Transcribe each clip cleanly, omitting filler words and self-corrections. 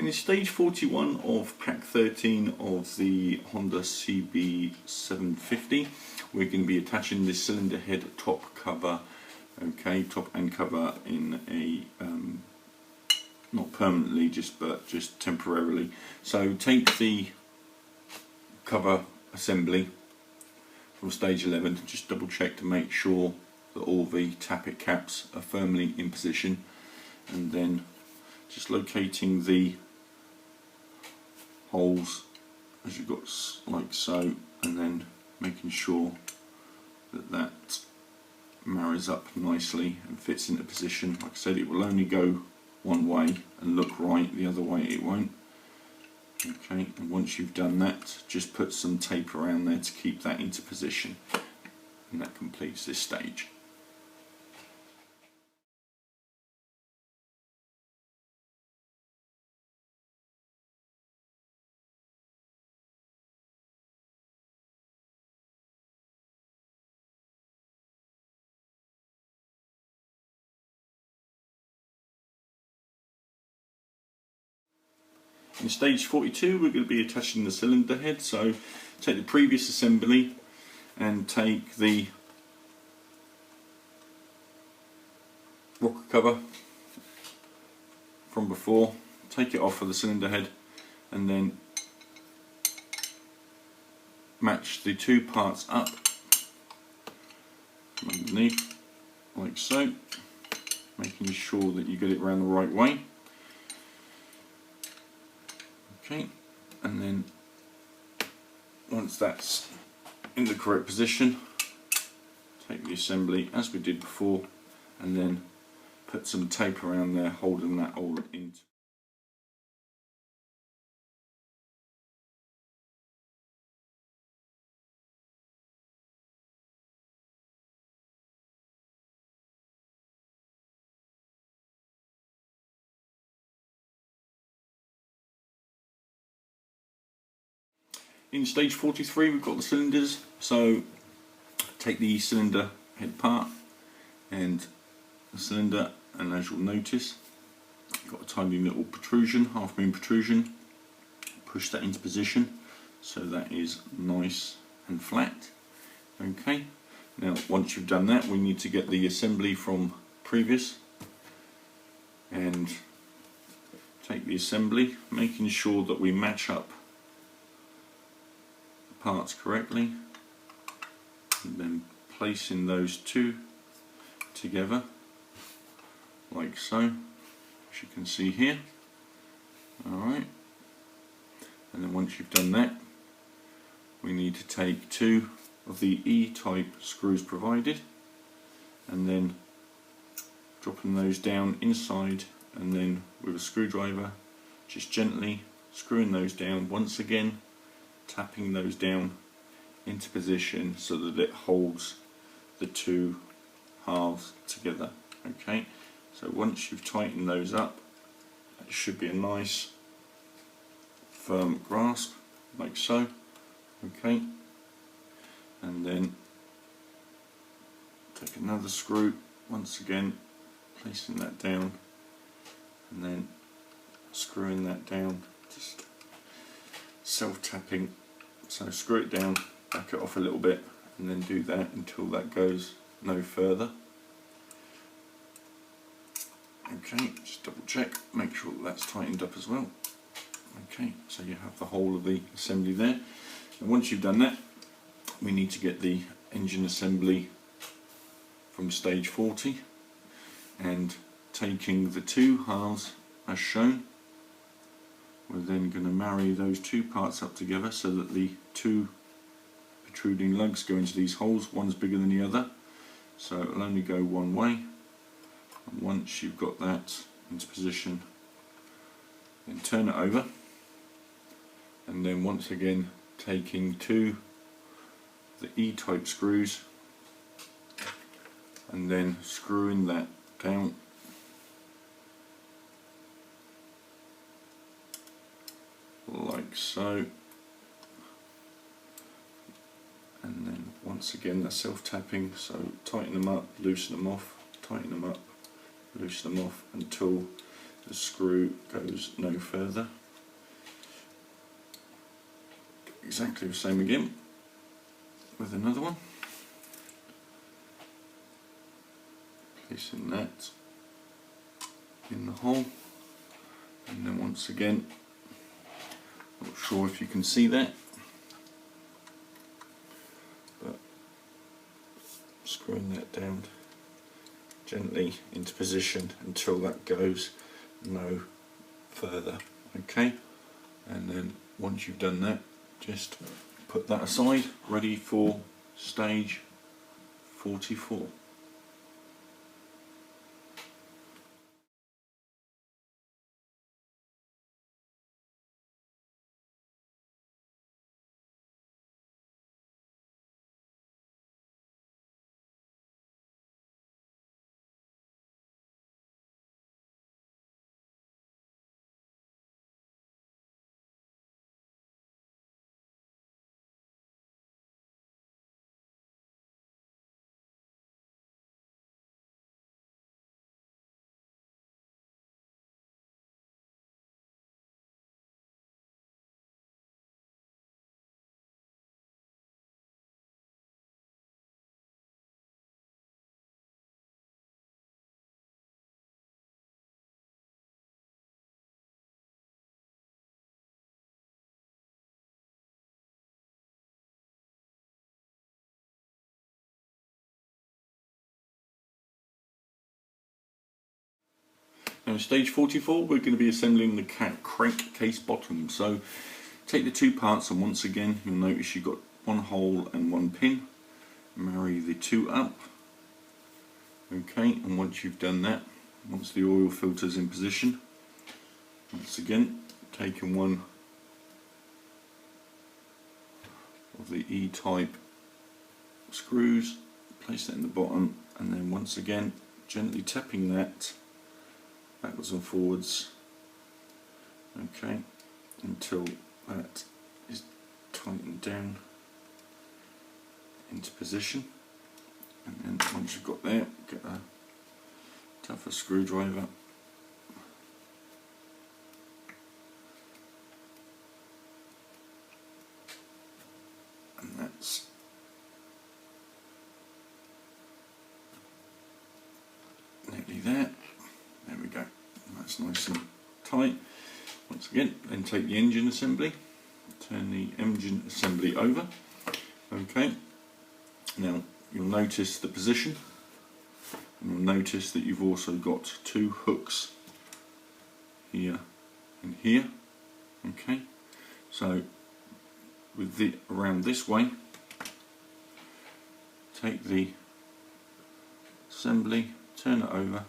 In stage 41 of pack 13 of the Honda CB750, we're going to be attaching this cylinder head top cover, okay, top end cover in a, not permanently, but just temporarily. So take the cover assembly from stage 11, just double check to make sure that all the tappet caps are firmly in position, and then just locating the holes as you've got like so, and then making sure that that marries up nicely and fits into position. Like I said, it will only go one way and look right, the other way it won't. Okay, and once you've done that, just put some tape around there to keep that into position, and that completes this stage. In stage 42 we're going to be attaching the cylinder head, so take the previous assembly and take the rocker cover from before, take it off of the cylinder head, and then match the two parts up from underneath like so, making sure that you get it around the right way. Okay, and then once that's in the correct position, take the assembly as we did before, and then put some tape around there holding that all into. In stage 43 we've got the cylinders, so take the cylinder head part and the cylinder, and as you'll notice, you've got a tiny little protrusion, half moon protrusion. Push that into position so that is nice and flat. Okay, now once you've done that, we need to get the assembly from previous and take the assembly, making sure that we match up parts correctly, and then placing those two together like so, as you can see here. Alright, and then once you've done that, we need to take two of the E-type screws provided, and then dropping those down inside, and then with a screwdriver just gently screwing those down once again, tapping those down into position so that it holds the two halves together. Okay, so once you've tightened those up, it should be a nice firm grasp like so. Okay, and then take another screw, once again placing that down and then screwing that down, just self-tapping. So screw it down, back it off a little bit, and then do that until that goes no further. Okay, just double check, make sure that that's tightened up as well. Okay, so you have the whole of the assembly there. And once you've done that, we need to get the engine assembly from stage 40, and taking the two halves as shown, we're then going to marry those two parts up together so that the two protruding lugs go into these holes. One's bigger than the other, so it'll only go one way. And once you've got that into position, then turn it over, and then once again taking two of the E-type screws and then screwing that down like so, and then once again they're self-tapping, so tighten them up, loosen them off, tighten them up, loosen them off until the screw goes no further. Exactly the same again with another one. Placing that in the hole, and then once again, not sure if you can see that, but screwing that down gently into position until that goes no further. Okay, and then once you've done that, just put that aside, ready for stage 44. Now stage 44, we're going to be assembling the crankcase bottom. So take the two parts, and once again you'll notice you've got one hole and one pin. Marry the two up. Okay, and once you've done that, once the oil filter's in position, once again taking one of the E-type screws, place that in the bottom, and then once again gently tapping that backwards and forwards, okay, until that is tightened down into position. And then once you've got there, get a tougher screwdriver and that's nearly there. There we go. That's nice and tight. Once again, then take the engine assembly, turn the engine assembly over. Okay, now you'll notice the position, and you'll notice that you've also got two hooks here and here. Okay, so with the around this way, take the assembly, turn it over,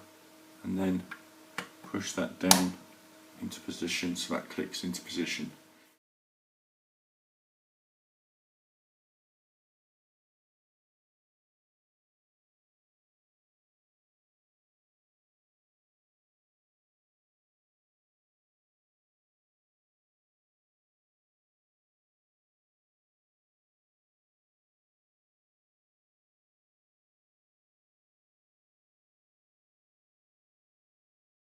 and then push that down into position so that clicks into position.